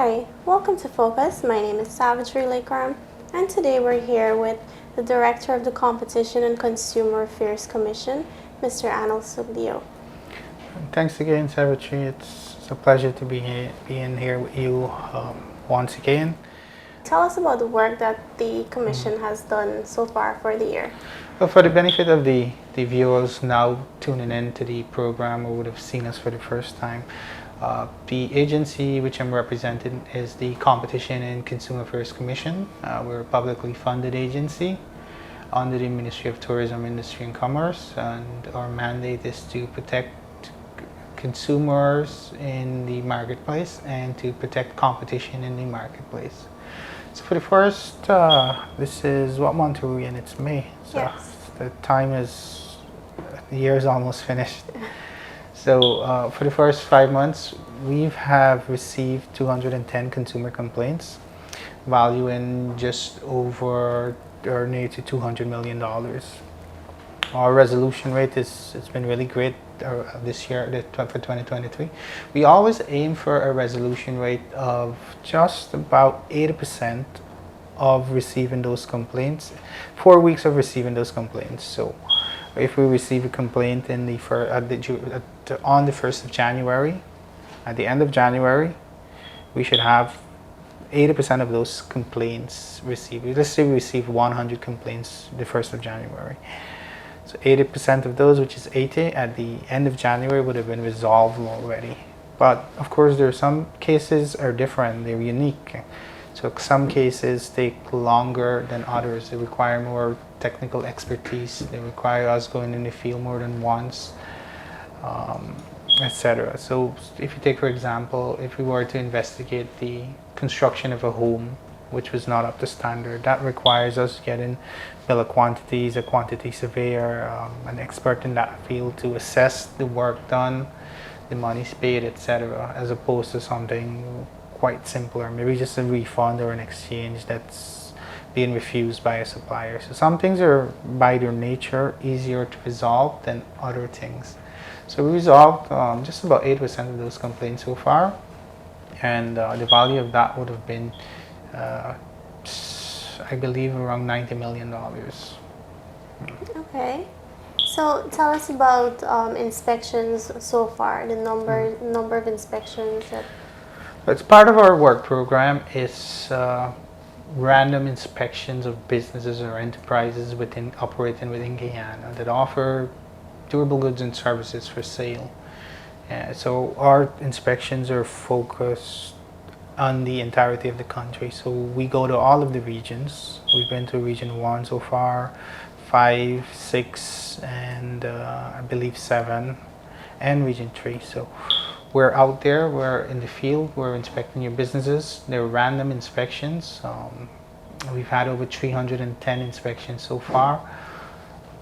Hi, welcome to Focus. My name is Savitri Lakram, and today we're here with the Director of the Competition and Consumer Affairs Commission, Mr. Anil Sukhdeo. Thanks again, Savitri. It's a pleasure to be here with you once again. Tell us about the work that the Commission has done so far for the year. Well, for the benefit of the viewers now tuning in to the program or would have seen us for the first time, the agency which I'm representing is the Competition and Consumer Affairs Commission. We're a publicly funded agency under the Ministry of Tourism, Industry and Commerce, and our mandate is to protect consumers in the marketplace and to protect competition in the marketplace. So for the first, this is what month are we in? It's May. So Yes. the year is almost finished. So for the first 5 months, we have received 210 consumer complaints, valuing just over or near to $200 million. Our resolution rate it's been really great this year for 2023. We always aim for a resolution rate of just about 80% of receiving those complaints, 4 weeks of receiving those complaints. So if we receive a complaint on the 1st of January, at the end of January, we should have 80% of those complaints received. Let's say we receive 100 complaints the 1st of January. So 80% of those, which is 80, at the end of January would have been resolved already. But of course, there are some cases are different, they're unique. So some cases take longer than others. They require more technical expertise. They require us going in the field more than once, etc. So if you take, for example, if we were to investigate the construction of a home which was not up to standard, that requires us getting bill of quantities, a quantity surveyor, an expert in that field to assess the work done, the monies paid, etc., as opposed to something quite simpler, maybe just a refund or an exchange that's being refused by a supplier. So some things are by their nature easier to resolve than other things. So we resolved just about 8% of those complaints so far, and the value of that would have been I believe around $90 million. Okay. So tell us about inspections so far, the number of inspections that... It's part of our work program is random inspections of businesses or enterprises operating within Guyana that offer durable goods and services for sale. So our inspections are focused on the entirety of the country. So we go to all of the regions. We've been to Region 1 so far, 5, 6, and I believe 7, and Region 3. So we're out there, we're in the field, we're inspecting your businesses. They're random inspections. We've had over 310 inspections so far.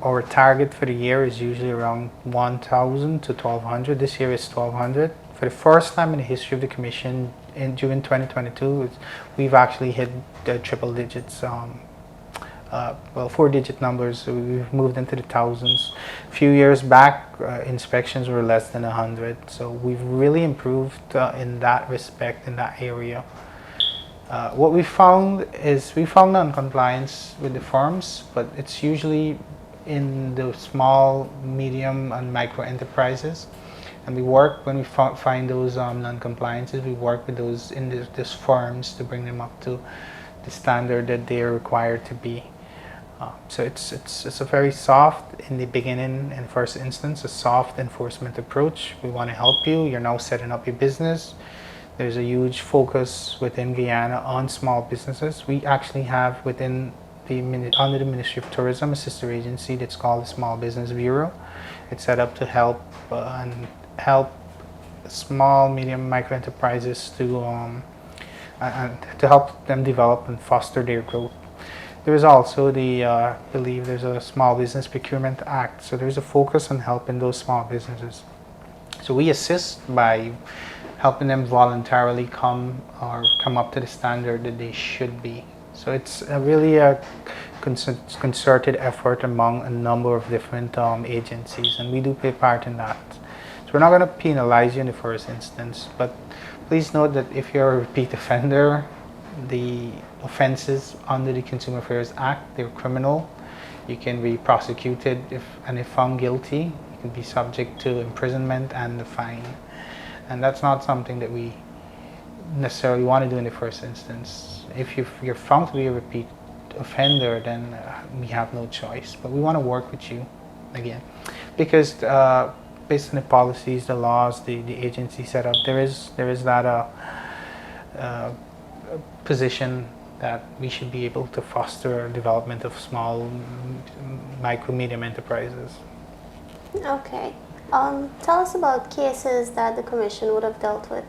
Our target for the year is usually around 1,000 to 1,200. This year is 1,200. For the first time in the history of the Commission, in June 2022, we've actually hit the triple digits, 4-digit numbers. So we've moved into the thousands. A few years back, inspections were less than 100. So we've really improved in that respect, in that area. What we found is non-compliance with the firms, but it's usually in the small, medium, and micro enterprises. And we work, when we find those non-compliances, we work with those these firms to bring them up to the standard that they are required to be. So it's a very soft, in the beginning and first instance, a soft enforcement approach. We want to help you. You're now setting up your business. There's a huge focus within Guyana on small businesses. We actually have under the Ministry of Tourism a sister agency that's called the Small Business Bureau. It's set up to help small, medium, micro enterprises to help them develop and foster their growth. There is also I believe there's a Small Business Procurement Act. So there's a focus on helping those small businesses. So we assist by helping them voluntarily come up to the standard that they should be. So it's really a concerted effort among a number of different agencies, and we do play part in that. So we're not going to penalize you in the first instance, but please note that if you're a repeat offender, the offenses under the Consumer Affairs Act, they're criminal. You can be prosecuted if found guilty, you can be subject to imprisonment and a fine. And that's not something that we necessarily want to do in the first instance. If you're found to be a repeat offender, then we have no choice. But we want to work with you again, because based on the policies, the laws, the agency set up, there is that position that we should be able to foster development of small, micro, medium enterprises. Okay. Tell us about cases that the Commission would have dealt with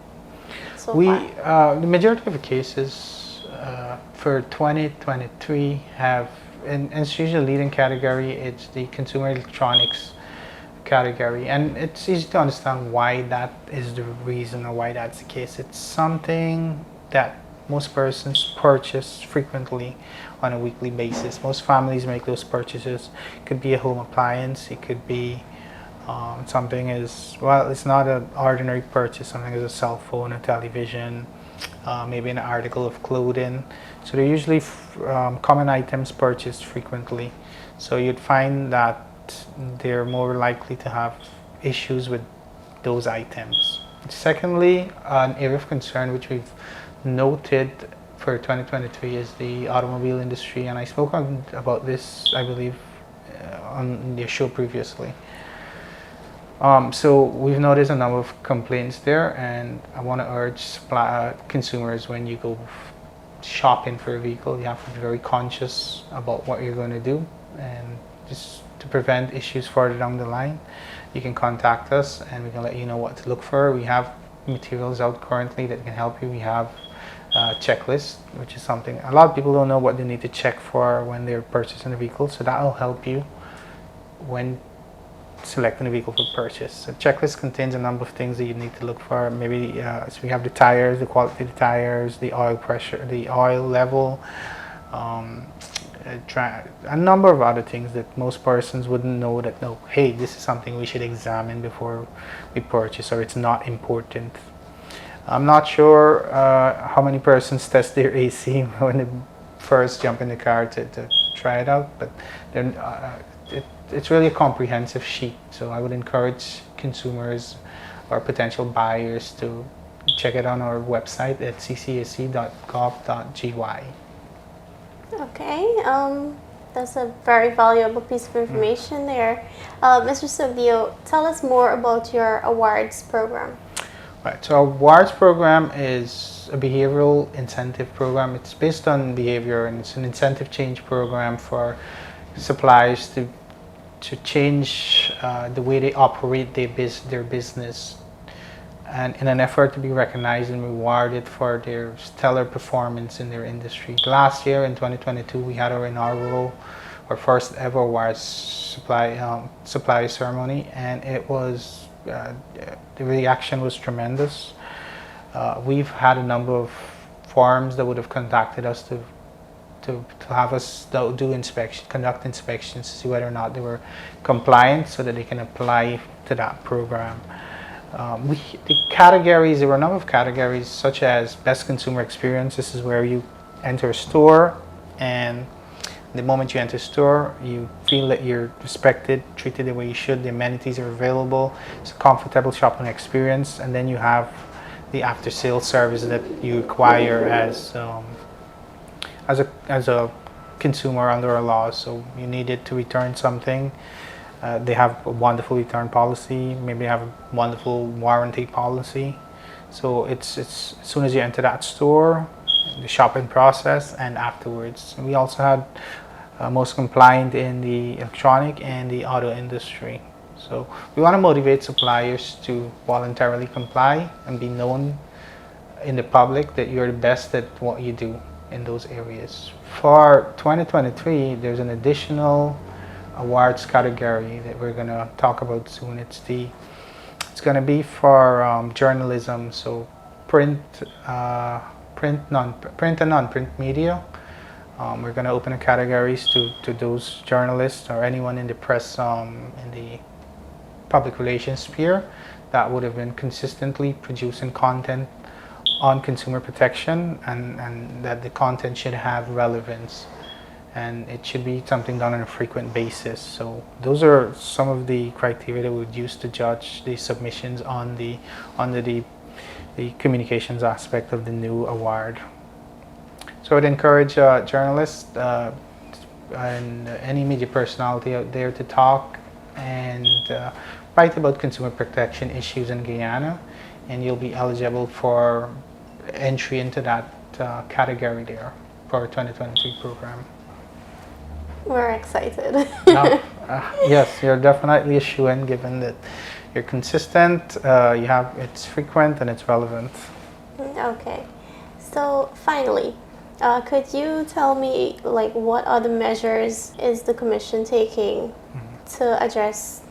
so far. The majority of the cases for 2023 have, and it's usually the leading category, it's the consumer electronics category, and it's easy to understand why that is the reason or why that's the case. It's something that most persons purchase frequently on a weekly basis. Most families make those purchases. It could be a home appliance, it could be something as, well, it's not an ordinary purchase, something as a cell phone, a television, maybe an article of clothing. So they're usually common items purchased frequently. So you'd find that they're more likely to have issues with those items. Secondly, an area of concern which we've noted for 2023 is the automobile industry, and I spoke about this, I believe, on the show previously. So we've noticed a number of complaints there, and I want to urge consumers, when you go shopping for a vehicle, you have to be very conscious about what you're going to do, and just to prevent issues further down the line, you can contact us and we can let you know what to look for. We have materials out currently that can help you. We have a checklist, which is something a lot of people don't know what they need to check for when they're purchasing a vehicle, so that will help you when selecting a vehicle for purchase. The checklist contains a number of things that you need to look for. Maybe so we have the tires, the quality of the tires, the oil pressure, the oil level, a number of other things that most persons wouldn't know, that no, hey, this is something we should examine before we purchase, or it's not important. I'm not sure how many persons test their AC when they first jump in the car to try it out, but it's really a comprehensive sheet, so I would encourage consumers or potential buyers to check it on our website at ccac.gov.gy. Okay, that's a very valuable piece of information there. Mr. Sukhdeo, tell us more about your awards program. Right, so our awards program is a behavioral incentive program. It's based on behavior, and it's an incentive change program for suppliers to change the way they operate their business, and in an effort to be recognized and rewarded for their stellar performance in their industry. Last year in 2022, we had our first ever awards supply ceremony, and it was the reaction was tremendous. We've had a number of firms that would have contacted us to have us conduct inspections to see whether or not they were compliant, so that they can apply to that program. The categories, there were a number of categories, such as best consumer experience. This is where you enter a store, and the moment you enter a store, you feel that you're respected, treated the way you should, the amenities are available, it's a comfortable shopping experience. And then you have the after sales service that you require as a consumer under our laws. So you needed to return something. They have a wonderful return policy. Maybe they have a wonderful warranty policy. So it's as soon as you enter that store, the shopping process, and afterwards. And we also had most compliant in the electronic and the auto industry. So we want to motivate suppliers to voluntarily comply and be known in the public that you're the best at what you do in those areas. For 2023, there's an additional awards category that we're going to talk about soon. It's going to be for journalism, so print and non-print media. We're going to open the categories to those journalists or anyone in the press, in the public relations sphere, that would have been consistently producing content on consumer protection, and that the content should have relevance, and it should be something done on a frequent basis. So those are some of the criteria that we would use to judge the submissions on under the communications aspect of the new award. So I'd encourage journalists and any media personality out there to talk and write about consumer protection issues in Guyana, and you'll be eligible for entry into that category there for our 2023 program. We're excited. Now, yes, you're definitely a shoo-in, given that you're consistent, it's frequent, and it's relevant. Okay. So finally, could you tell me, like, what other measures is the Commission taking to address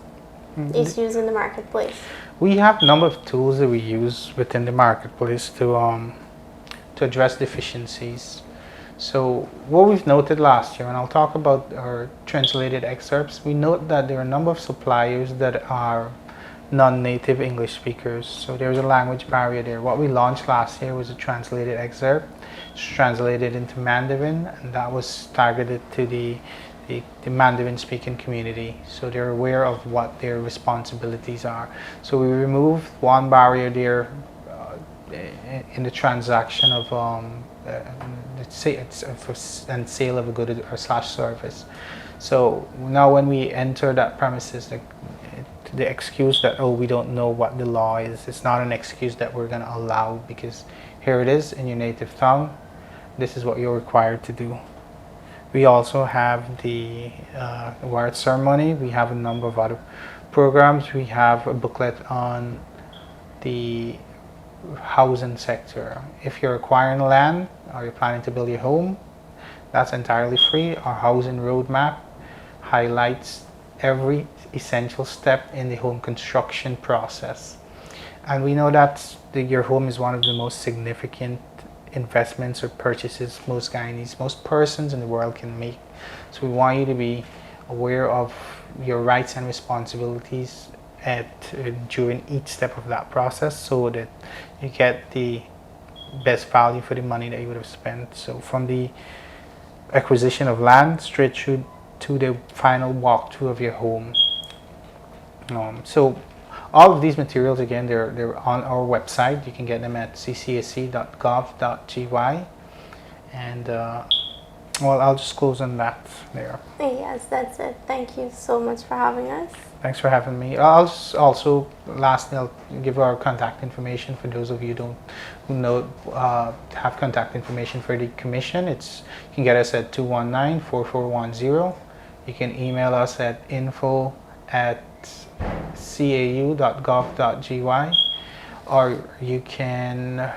issues in the marketplace? We have a number of tools that we use within the marketplace to address deficiencies. So what we've noted last year, and I'll talk about our translated excerpts, we note that there are a number of suppliers that are non-native English speakers. So there's a language barrier there. What we launched last year was a translated excerpt. It's translated into Mandarin, and that was targeted to the Mandarin speaking community, so they're aware of what their responsibilities are. So we removed one barrier there in the transaction of let's say it's and sale of a good or slash service. So now when we enter that premises, the excuse that, oh, we don't know what the law is, it's not an excuse that we're going to allow, because here it is in your native tongue. This is what you're required to do. We also have the award ceremony. We have a number of other programs. We have a booklet on the housing sector. If you're acquiring land or you're planning to build your home, that's entirely free. Our housing roadmap highlights every essential step in the home construction process. And we know that your home is one of the most significant investments or purchases most Guyanese, most persons in the world can make. So we want you to be aware of your rights and responsibilities during each step of that process, so that you get the best value for the money that you would have spent. So from the acquisition of land straight through to the final walkthrough of your home. So all of these materials, again, they're on our website. You can get them at ccac.gov.gy. And well, I'll just close on that there. Yes, that's it. Thank you so much for having us. Thanks for having me. I'll also, lastly, I'll give our contact information for those of you who have contact information for the Commission. You can get us at 219-4410. You can email us at info@cau.gov.gy, or you can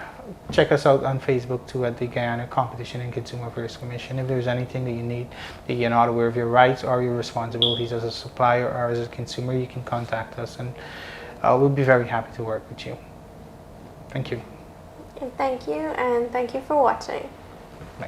check us out on Facebook too, at the Guyana Competition and Consumer Affairs Commission. If there's anything that you need, that you're not aware of your rights or your responsibilities as a supplier or as a consumer, you can contact us, and we'll be very happy to work with you. Thank you. Thank you, and thank you for watching. Bye.